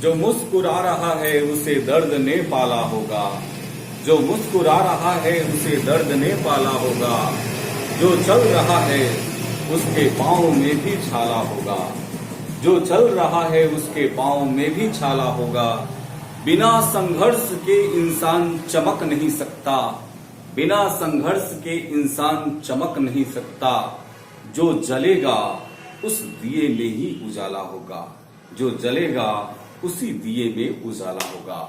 जो मुस्कुरा रहा है उसे दर्द ने पाला होगा, जो मुस्कुरा रहा है उसे दर्द ने पाला होगा, जो चल रहा है उसके पाँव में भी छाला होगा, जो चल रहा है उसके पाँव में भी छाला होगा। बिना संघर्ष के इंसान चमक नहीं सकता, बिना संघर्ष के इंसान चमक नहीं सकता। जो जलेगा उस दिए में ही उजाला होगा, जो जलेगा उसी दिए में उजाला होगा।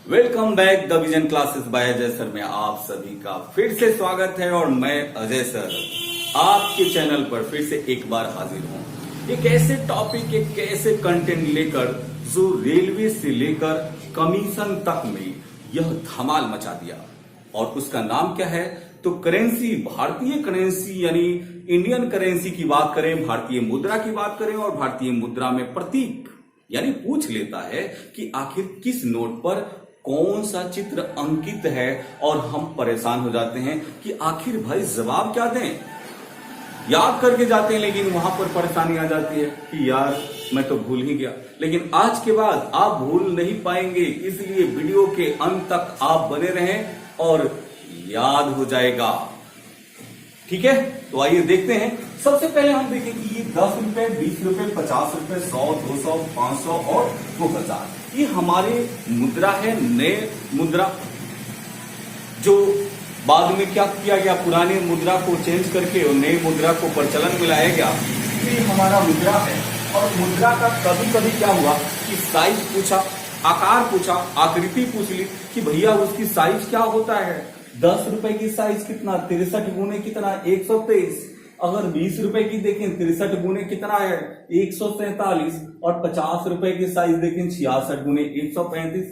Welcome back the vision classes bye Ajay sir में आप सभी का फिर से स्वागत है और मैं अजय सर आपके चैनल पर फिर से एक बार हाजिर हूं एक ऐसे टॉपिक, एक ऐसे कंटेंट लेकर जो रेलवे से लेकर कमीशन तक में यह धमाल मचा दिया। और उसका नाम क्या है? तो करेंसी, भारतीय करेंसी यानी इंडियन करेंसी की बात करें, भारतीय मुद्रा की बात करें और भारतीय मुद्रा में प्रतीक यानी पूछ लेता है कि आखिर किस नोट पर कौन सा चित्र अंकित है। और हम परेशान हो जाते हैं कि आखिर भाई जवाब क्या दें, याद करके जाते हैं लेकिन वहां पर परेशानी आ जाती है कि यार मैं तो भूल ही गया। लेकिन आज के बाद आप भूल नहीं पाएंगे, इसलिए वीडियो के अंत तक आप बने रहें और याद हो जाएगा। ठीक है, तो आइए देखते हैं। सबसे पहले हम देखें कि ये 10 रुपए, 20 रुपए, 50 रुपए, 100, 200, 500 और 2000 ये हमारे मुद्रा है, नए मुद्रा जो बाद में क्या किया गया, पुराने मुद्रा को चेंज करके और नए मुद्रा को प्रचलन में लाया गया। ये हमारा मुद्रा है और मुद्रा का कभी कभी क्या हुआ कि साइज पूछा, आकार पूछा, आकृति पूछ ली कि भैया उसकी साइज क्या होता है। 10 रुपए की साइज कितना, 63 गुने कितना, 123। अगर 20 रुपए की देखें 63 गुने कितना है, 147। और 50 रुपए की साइज देखें 66 गुने 135।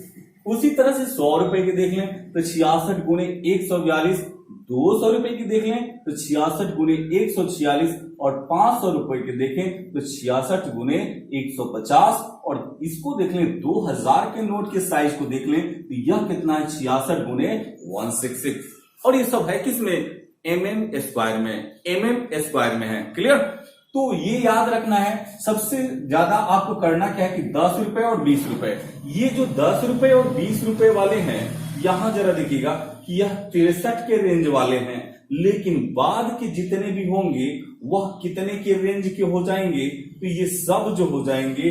उसी तरह से 100 रुपए की देख लें तो 66 गुने 142। 200 रुपए की देख लें तो 66 गुने 146 और 500 रुपए की देखें तो 66 गुने 150। और इसको देख लें 2000 के नोट के साइज को देख लें तो यह कितना है, 66 गुने 166। और ये सब है किसमें, एमएम स्क्वायर में, एमएम स्क्वायर में है। क्लियर? तो ये याद रखना है। सबसे ज्यादा आपको करना क्या है कि 10 रुपए और 20 रुपए, ये जो 10 रुपए और 20 रुपए वाले हैं, यहां जरा देखिएगा कि यह 63 के रेंज वाले हैं, लेकिन बाद के जितने भी होंगे वह कितने के रेंज के हो जाएंगे, तो ये सब जो हो जाएंगे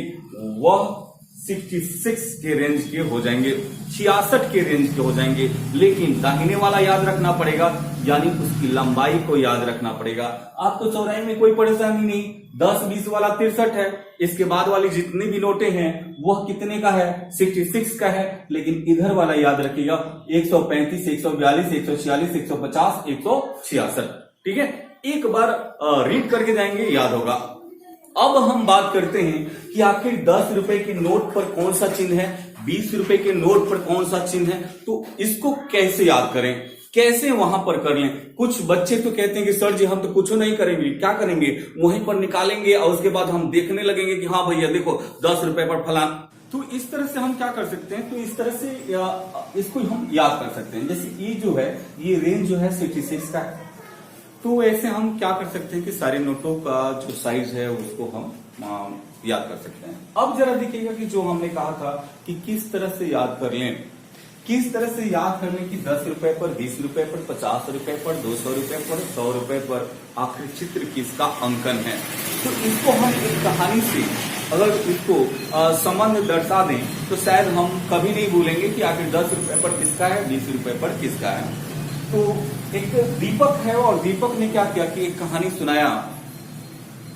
वह 66 के रेंज के हो जाएंगे, 66 के रेंज के हो जाएंगे। लेकिन दाहिने वाला याद रखना पड़ेगा, यानी उसकी लंबाई को याद रखना पड़ेगा। आपको चौड़ाई में कोई परेशानी नहीं, 10, 20 वाला 63 है, इसके बाद वाली जितनी भी नोटें हैं वह कितने का है, 66 का है। लेकिन इधर वाला याद रखिएगा 135, 142, 146, 150, 166। ठीक है, एक बार रीड करके जाएंगे, याद होगा। अब हम बात करते हैं कि आखिर 10 रुपए के नोट पर कौन सा चिन्ह है, 20 रुपए के नोट पर कौन सा चिन्ह है, तो इसको कैसे याद करें, कैसे वहां पर कर लें। कुछ बच्चे तो कहते हैं कि सर जी हम तो कुछ नहीं करेंगे, क्या करेंगे, वहीं पर निकालेंगे और उसके बाद हम देखने लगेंगे कि हाँ भैया देखो 10 रुपए पर फलान। तो इस तरह से हम क्या कर सकते हैं, तो इस तरह से इसको हम याद कर सकते हैं। जैसे ये जो है, ये रेंज जो है 66 का है, तो ऐसे हम क्या कर सकते हैं कि सारे नोटों का जो साइज है उसको हम याद कर सकते हैं। अब जरा देखिएगा कि जो हमने कहा था कि किस तरह से याद कर लें, किस तरह से याद कर लें कि 10 रुपए पर, 20 रुपए पर, 50 रुपए पर, 200 रुपए पर, 100 रुपए पर आखिर चित्र किसका अंकन है। तो इसको हम एक कहानी से अगर इसको संबंध दर्शा दें तो शायद हम कभी नहीं भूलेंगे कि आखिर 10 रुपए पर किसका है, 20 रुपए पर किसका है। तो एक दीपक है और दीपक ने क्या किया कि एक कहानी सुनाया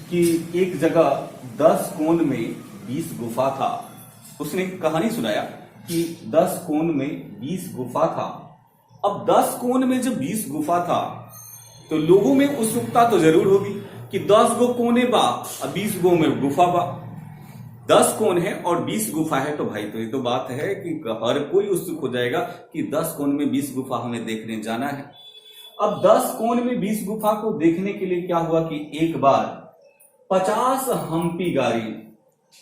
कि एक जगह 10 कोण में 20 गुफा था। उसने कहानी सुनाया कि 10 कोण में 20 गुफा था। अब 10 कोण में जब 20 गुफा था तो लोगों में उत्सुकता तो जरूर होगी कि 10 गो कोने बा और 20 गो में गुफा बा। 10 कोण है और 20 गुफा है, तो भाई तो ये तो बात है कि हर कोई उत्सुक हो जाएगा कि 10 कोण में 20 गुफा हमें देखने जाना है। अब 10 कोण में 20 गुफा को देखने के लिए क्या हुआ कि एक बार 50 हम्पी गाड़ी,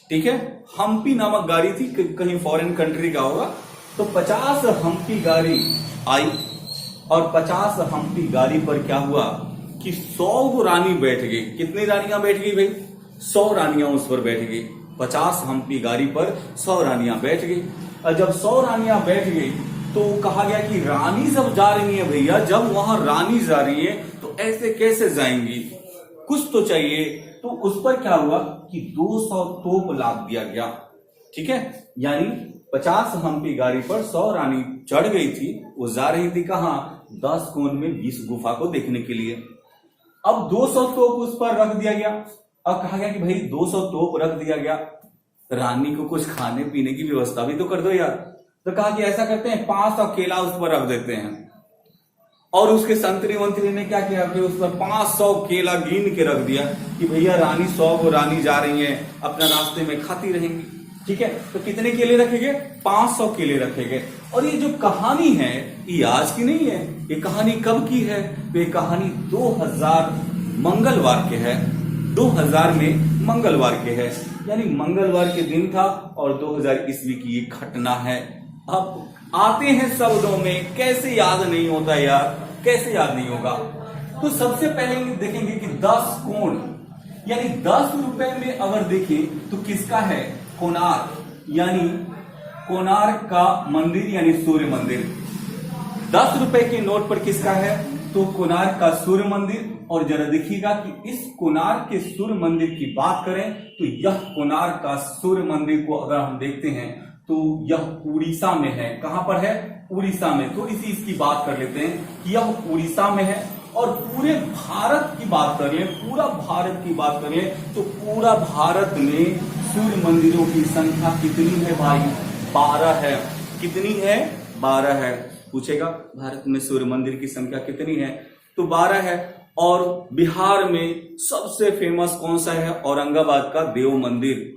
ठीक है, हम्पी नामक गाड़ी थी, कहीं फॉरेन कंट्री का होगा, तो 50 हम्पी गाड़ी आई और 50 हम्पी गाड़ी पर क्या हुआ कि 100 रानी बैठ गई। कितनी रानियां बैठ गई भाई? 100 रानियां उस पर बैठ गई। 50 हम्पी गाड़ी पर 100 रानियां बैठ गई। और जब 100 रानियां बैठ गई तो कहा गया कि रानी जब जा रही है भैया, जब वहां रानी जा रही है तो ऐसे कैसे जाएंगी, कुछ तो चाहिए। तो उस पर क्या हुआ कि 200 तोप लाद दिया गया। ठीक है, यानी 50 हम्पी गाड़ी पर 100 रानी चढ़ गई थी, वो जा रही थी कहां, 10 कोण में 20 गुफा को देखने के लिए। अब 200 तोप उस पर रख दिया गया। अब कहा गया कि भाई 200 तोप रख दिया गया, रानी को कुछ खाने पीने की व्यवस्था भी तो कर दो यार। तो कहा कि ऐसा करते हैं 500 केला उस पर रख देते हैं। और उसके संतरी मंत्री ने क्या किया कि उस पर 500 केला गिन के रख दिया कि भैया रानी 100 को रानी जा रही है, अपना रास्ते में खाती रहेंगी। ठीक है, तो कितने केले रखेंगे, 500 केले रखेंगे। और ये जो कहानी है ये आज की नहीं है, ये कहानी कब की है, तो ये कहानी 2000 मंगलवार के है, 2000 में मंगलवार के है, यानी मंगलवार के दिन था और 2000 ईस्वी की ये घटना है। अब आते हैं शब्दों में, कैसे याद नहीं होता यार, कैसे याद नहीं होगा। तो सबसे पहले देखेंगे कि 10 कोण, यानी 10 रुपए में अगर देखें तो किसका है, कोणार्क, यानी कोणार्क का मंदिर यानी सूर्य मंदिर। 10 रुपए के नोट पर किसका है, तो कोणार्क का सूर्य मंदिर। और जरा देखिएगा कि इस कोणार्क के सूर्य मंदिर की बात करें तो यह कोणार्क का सूर्य मंदिर को अगर हम देखते हैं तो यह उड़ीसा में है। कहां पर है, उड़ीसा में। थोड़ी सी इसकी बात कर लेते हैं कि यह उड़ीसा में है। और पूरे भारत की बात कर लें, पूरा भारत की बात कर लें तो पूरा भारत में सूर्य मंदिरों की संख्या कितनी है भाई, 12 है। कितनी है, 12 है। पूछेगा भारत में सूर्य मंदिर की संख्या कितनी है, तो 12 है। और बिहार में सबसे फेमस कौन सा है, औरंगाबाद का देव मंदिर,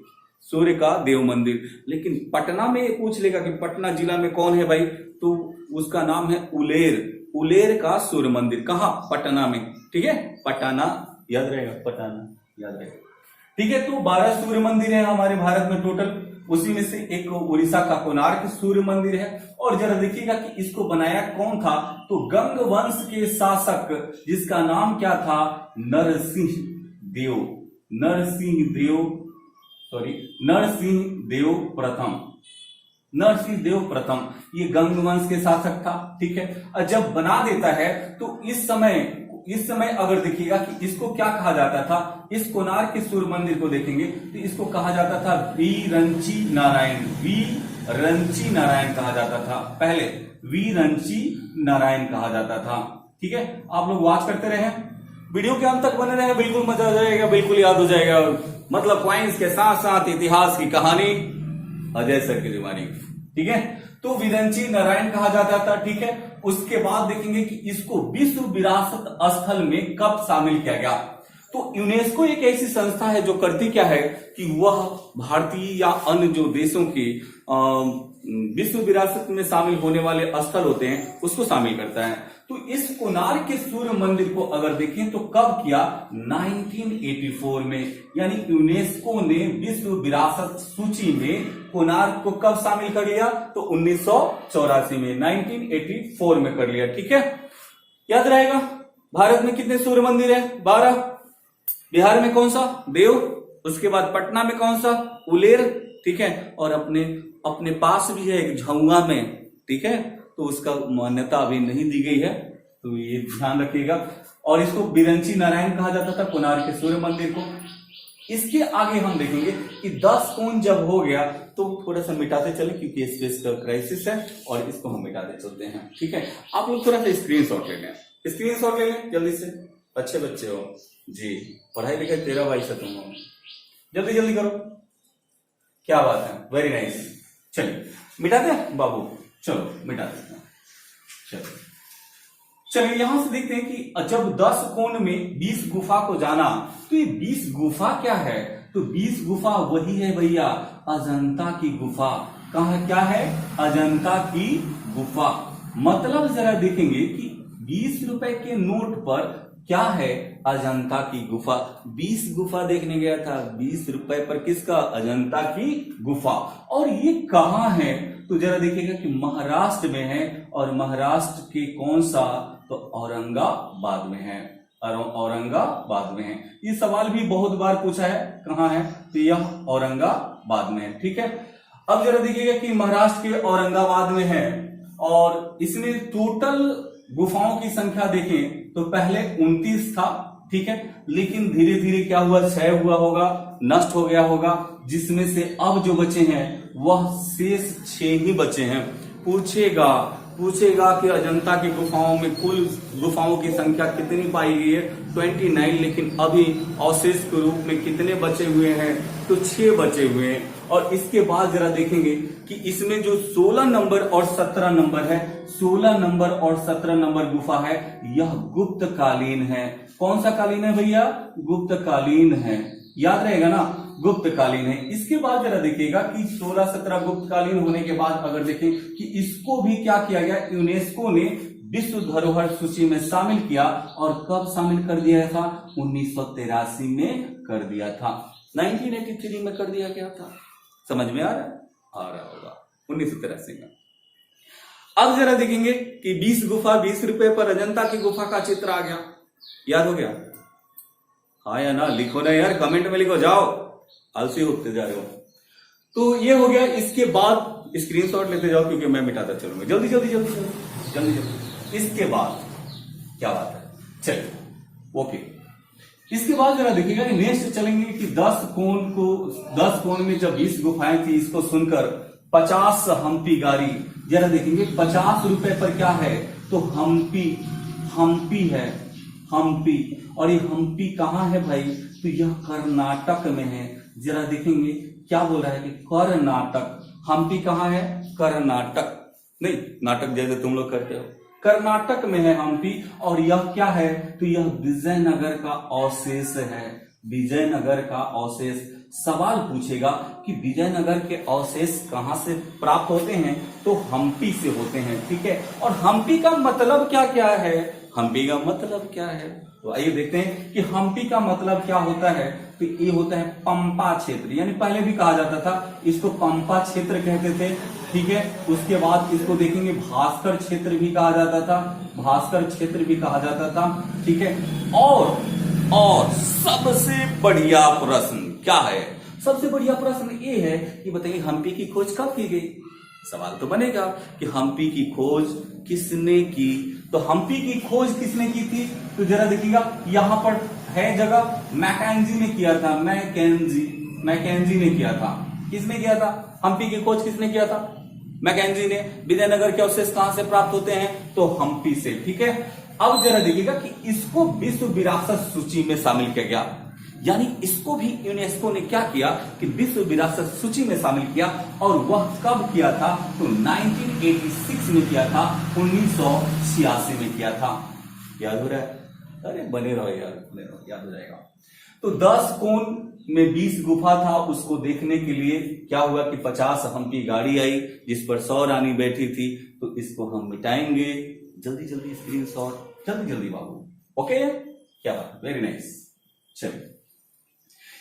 सूर्य का देव मंदिर। लेकिन पटना में पूछ लेगा कि पटना जिला में कौन है भाई, तो उसका नाम है उलेर, उलेर का सूर्य मंदिर। कहां, पटना में। ठीक है, पटना याद रहेगा, पटना याद रहेगा। ठीक है, तो 12 सूर्य मंदिर है हमारे भारत में टोटल, उसी में से एक उड़ीसा का कोणार्क सूर्य मंदिर है। और जरा देखिएगा कि इसको बनाया कौन था, तो गंग वंश के शासक जिसका नाम क्या था, नरसिंह देव, नरसिंह देव प्रथम, नरसिंह देव प्रथम, ये गंग वंश के शासक था। ठीक है, और जब बना देता है तो इस समय अगर देखिएगा कि इसको क्या कहा जाता था, इस कोणार्क के सूर्य मंदिर को देखेंगे तो इसको कहा जाता था वीरंची नारायण, वीरंची नारायण कहा जाता था। पहले वीरंची नारायण कहा जाता था। ठीक है, आप लोग वॉच करते रहे, वीडियो के अंत तक बने रहे, बिल्कुल मजा आ जाएगा, बिल्कुल याद हो जाएगा। मतलब पॉइंट्स के साथ साथ इतिहास की कहानी अजय सर की जुबानी। ठीक है, तो विरंची नारायण कहा जाता था। ठीक है, उसके बाद देखेंगे कि इसको विश्व विरासत स्थल में कब शामिल किया गया। तो यूनेस्को एक ऐसी संस्था है जो करती क्या है कि वह भारतीय या अन्य जो देशों के विश्व विरासत में शामिल होने वाले स्थल होते हैं उसको शामिल करता है। तो इस कोणार्क के सूर्य मंदिर को अगर देखें तो कब किया, 1984 में, यानी यूनेस्को ने विश्व विरासत सूची में कोणार्क को कब शामिल कर लिया, तो 1984 में, 1984 में कर लिया। ठीक है, याद रहेगा। भारत में कितने सूर्य मंदिर है, 12। बिहार में कौन सा, देव। उसके बाद पटना में कौन सा, उलेर। ठीक है, और अपने पास भी है एक झाउआ में। ठीक है, तो उसका मान्यता अभी नहीं दी गई है, तो ये ध्यान रखिएगा। और इसको विरंची नारायण कहा जाता था, कोणार्क के सूर्य मंदिर को। इसके आगे हम देखेंगे कि 10 कोण जब हो गया तो थोड़ा सा मिटाते चले क्योंकि स्पेस का क्राइसिस है और इसको हम मिटाते चलते हैं। ठीक है, आप लोग थोड़ा सा स्क्रीनशॉट ले लें, स्क्रीनशॉट ले लें जल्दी से। अच्छे बच्चे हो जी, पढ़ाई लिखाई 13-22 से तुम हो, जल्दी जल्दी करो। क्या बात है, वेरी नाइस। चलिए मिटाते हैं बाबू, चलो मिटा देते हैं। चलिए यहां से देखते हैं कि जब 10 कोण में 20 गुफा को जाना, तो ये 20 गुफा क्या है, तो 20 गुफा वही है भैया, अजंता की गुफा। कहां क्या है, अजंता की गुफा। मतलब जरा देखेंगे कि 20 रुपए के नोट पर क्या है, अजंता की गुफा। 20 गुफा देखने गया था, 20 रुपए पर किसका, अजंता की गुफा। और ये कहां है, तो जरा देखिएगा कि महाराष्ट्र में है। और महाराष्ट्र के कौन सा, तो औरंगाबाद में है, औरंगाबाद में है। ये सवाल भी बहुत बार पूछा है, कहां है, तो यह औरंगाबाद में है। ठीक है, अब जरा देखिएगा कि महाराष्ट्र के औरंगाबाद में है और इसमें टोटल गुफाओं की संख्या देखें तो पहले 29 था। ठीक है, लेकिन धीरे धीरे क्या हुआ, क्षय हुआ होगा, नष्ट हो गया होगा, जिसमें से अब जो बचे हैं वह शेष 6 ही बचे हैं। पूछेगा कि अजंता की गुफाओं में कुल गुफाओं की संख्या कितनी पाई गई है, 29, लेकिन अभी अवशेष के रूप में कितने बचे हुए हैं, तो 6 बचे हुए हैं। और इसके बाद जरा देखेंगे कि इसमें जो 16 नंबर और 17 नंबर है, 16 नंबर और 17 नंबर गुफा है, यह गुप्त कालीन है। कौन सा कालीन है भैया, गुप्त कालीन है, याद रहेगा ना, गुप्त कालीन है। इसके बाद जरा देखिएगा कि 16-17 गुप्त कालीन होने के बाद अगर देखें कि इसको भी क्या किया गया, यूनेस्को ने विश्व धरोहर सूची में शामिल किया। और कब शामिल कर दिया था, 1983 में कर दिया था, 1983 में कर दिया गया था। समझ में आ रहा होगा, 1983 में। अब जरा देखेंगे कि 20 गुफा 20 रुपए पर अजंता की गुफा का चित्र आ गया, याद हो गया, हाँ या ना, लिखो ना यार, कमेंट में लिखो, जाओ, आलसी होते जा रहे हो। तो ये हो गया। इसके बाद स्क्रीनशॉट लेते जाओ क्योंकि मैं मिटाता चलूंगा, जल्दी जल्दी जल्दी जल्दी जल्दी जल्दी। इसके बाद क्या बात है, चलिए ओके। इसके बाद जरा देखिएगा कि नेक्स्ट चलेंगे कि 10 कोण में जब 20 गुफाएं थी, इसको सुनकर 50 हम्पी गाड़ी। जरा देखेंगे 50 रुपए पर क्या है, तो हम्पी है, हम्पी। और ये हम्पी कहाँ है भाई, तो यह कर्नाटक में है। जरा देखेंगे क्या बोल रहा है कि कर्नाटक, हम्पी कहाँ है, कर्नाटक, नहीं नाटक जैसे तुम लोग करते हो, कर्नाटक में है हम्पी। और यह क्या है, तो यह विजयनगर का अवशेष है, विजयनगर का अवशेष। सवाल पूछेगा कि विजयनगर के अवशेष कहां से प्राप्त होते हैं, तो हम्पी से होते हैं। ठीक है, और हम्पी का मतलब क्या क्या है, हम्पी का मतलब क्या है, तो आइए देखते हैं कि हम्पी का मतलब क्या होता है। तो ये होता है पंपा क्षेत्र, यानी पहले भी कहा जाता था इसको पंपा क्षेत्र कहते थे। ठीक है, उसके बाद इसको देखेंगे भास्कर क्षेत्र भी कहा जाता था, भास्कर क्षेत्र भी कहा जाता था। ठीक है, और सबसे बढ़िया प्रश्न क्या है, सबसे बढ़िया प्रश्न ये है कि बताइए हम्पी की खोज कब की गई। सवाल तो बनेगा कि हम्पी की खोज किसने की, तो हम्पी की खोज किसने की थी, तो जरा देखिएगा यहां पर है जगह, मैकेंजी ने किया था, मैकेंजी ने किया था। किसने किया था, हम्पी की खोज किसने किया था, मैकेंजी ने। विजयनगर के अवशेष कहां से प्राप्त होते हैं, तो हम्पी से। ठीक है, अब जरा देखिएगा कि इसको विश्व विरासत सूची में शामिल किया गया, यानी इसको भी यूनेस्को ने क्या किया कि विश्व विरासत सूची में शामिल किया। और वह कब किया था, तो 1986 में किया था, 1986 में किया था। याद हो रहा है, अरे बने रहो यार, बने रहो, याद हो जाएगा। तो 10 कोण में 20 गुफा था, उसको देखने के लिए क्या हुआ कि 50 हम्पी गाड़ी आई जिस पर 100 रानी बैठी थी। तो इसको हम मिटाएंगे, जल्दी जल्दी स्क्रीनशॉट, जल्दी जल्दी बाबू, ओके, क्या बात, वेरी नाइस। चलिए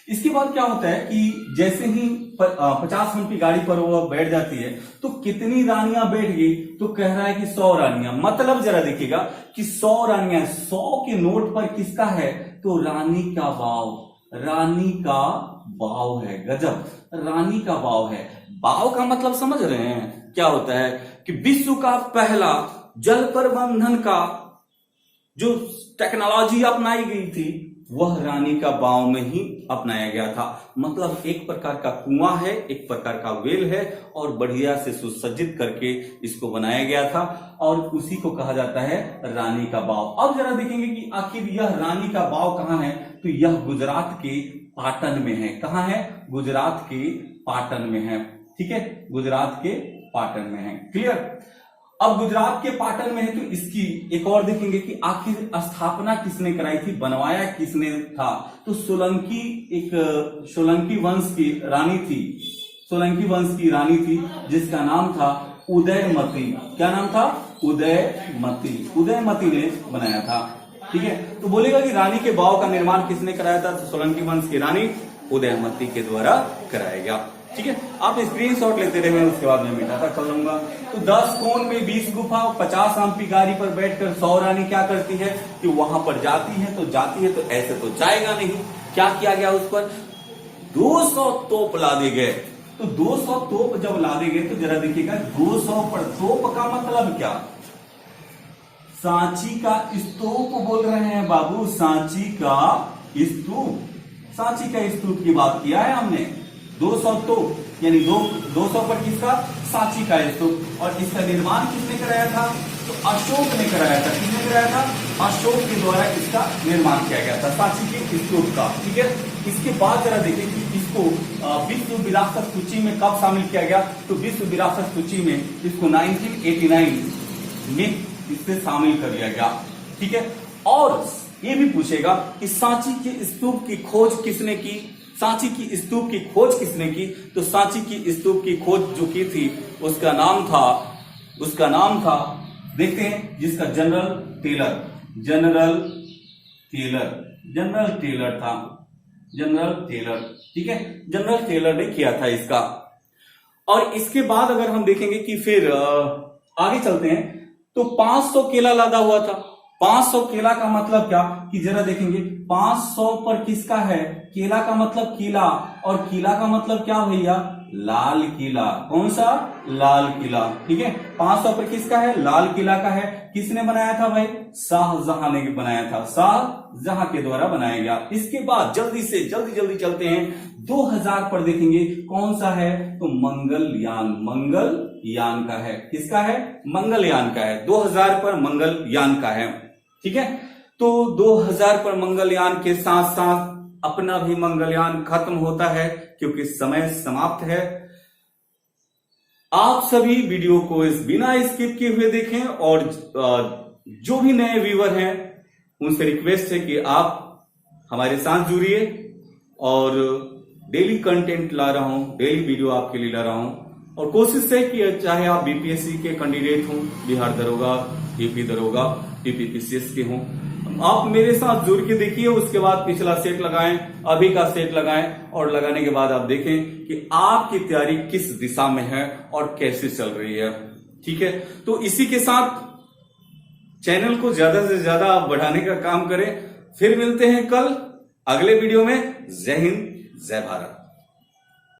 इसके बाद क्या होता है कि जैसे ही 50 हम्पी गाड़ी पर वो बैठ जाती है, तो कितनी रानियां बैठ गई, तो कह रहा है कि 100 रानियां। मतलब जरा देखिएगा कि 100 रानियां, 100 के नोट पर किसका है, तो रानी का बाव, रानी का बाव है। गजब, रानी का बाव है। बाव का मतलब समझ रहे हैं क्या होता है कि विश्व का पहला जल प्रबंधन का जो टेक्नोलॉजी अपनाई गई थी वह रानी का बाव में ही अपनाया गया था। मतलब एक प्रकार का कुआं है, एक प्रकार का वेल है, और बढ़िया से सुसज्जित करके इसको बनाया गया था, और उसी को कहा जाता है रानी का बाव। अब जरा देखेंगे कि आखिर यह रानी का बाव कहां है, तो यह गुजरात के पाटन में है। कहां है, गुजरात के पाटन में है। ठीक है, गुजरात के पाटन में है, क्लियर। अब गुजरात के पाटन में है, तो इसकी एक और देखेंगे कि आखिर स्थापना किसने कराई थी, बनवाया किसने था, तो सोलंकी वंश की रानी थी, सोलंकी वंश की रानी थी जिसका नाम था उदयमती। क्या नाम था, उदयमती, उदयमती ने बनाया था। ठीक है, तो बोलेगा कि रानी के बाव का निर्माण किसने कराया था, तो सोलंकी वंश की रानी उदयमती के द्वारा कराया गया। ठीक है, आप स्क्रीनशॉट लेते रहे, उसके बाद मैं मिटाता चलूंगा। तो 10 कोण में 20 गुफा, 50 हम्पी गाड़ी पर बैठकर 100 रानी क्या करती है कि वहां पर जाती है, तो ऐसे तो जाएगा नहीं। क्या किया गया उस पर, 200 तोप लादे गए। तो 200 तोप जब लादे गए तो जरा देखिएगा 200 पर तोप का मतलब क्या? सांची का स्तूप बोल रहे हैं बाबू, सांची का स्तूप। सांची का स्तूप की बात किया है हमने। 200 तोप यानी 200 पर किसका? सांची का स्तूप। और इसका निर्माण किसने कराया था? तो अशोक ने कराया था। किसने कराया था? अशोक के द्वारा इसका निर्माण किया गया था, सांची के स्तूप का। ठीक है। इसके बाद जरा देखिए कि इसको विश्व विरासत सूची में कब शामिल किया गया? तो विश्व विरासत सूची में इसको 1989 में इससे शामिल कर लिया गया। ठीक है। और ये भी पूछेगा कि सांची के स्तूप की खोज किसने की? सांची की स्तूप की खोज किसने की? तो सांची की स्तूप की खोज जो की थी उसका नाम था देखते हैं, जिसका जनरल टेलर था। जनरल टेलर, ठीक है, जनरल टेलर ने किया था इसका। और इसके बाद अगर हम देखेंगे कि फिर आगे चलते हैं तो 500 केला लादा हुआ था। 500 केला का मतलब क्या कि जरा देखेंगे 500 पर किसका है? केला का मतलब किला, और किला का मतलब क्या भैया? लाल किला। कौन सा? लाल किला। ठीक है। 500 पर किसका है? लाल किला का है। किसने बनाया था भाई? शाहजहां ने बनाया था। शाहजहां के द्वारा बनाया गया। इसके बाद जल्दी चलते हैं 2000 पर देखेंगे कौन सा है? तो मंगलयान का है। किसका है? मंगलयान का है। 2000 पर मंगलयान का है। ठीक है। तो 2000 पर मंगलयान के साथ साथ अपना भी मंगलयान खत्म होता है क्योंकि समय समाप्त है। आप सभी वीडियो को इस बिना स्किप किए हुए देखें, और जो भी नए व्यूअर हैं उनसे रिक्वेस्ट है कि आप हमारे साथ जुड़िए, और डेली कंटेंट ला रहा हूं, डेली वीडियो आपके लिए ला रहा हूं। और कोशिश है कि चाहे आप बीपीएससी के कैंडिडेट हों, बिहार दरोगा, यूपी दरोगा, यूपीपीसीएस के हों, आप मेरे साथ जुड़ के देखिए। उसके बाद पिछला सेट लगाएं, अभी का सेट लगाएं, और लगाने के बाद आप देखें कि आपकी तैयारी किस दिशा में है और कैसे चल रही है। ठीक है। तो इसी के साथ चैनल को ज्यादा से ज्यादा बढ़ाने का काम करें। फिर मिलते हैं कल अगले वीडियो में। जय हिंद, जय भारत।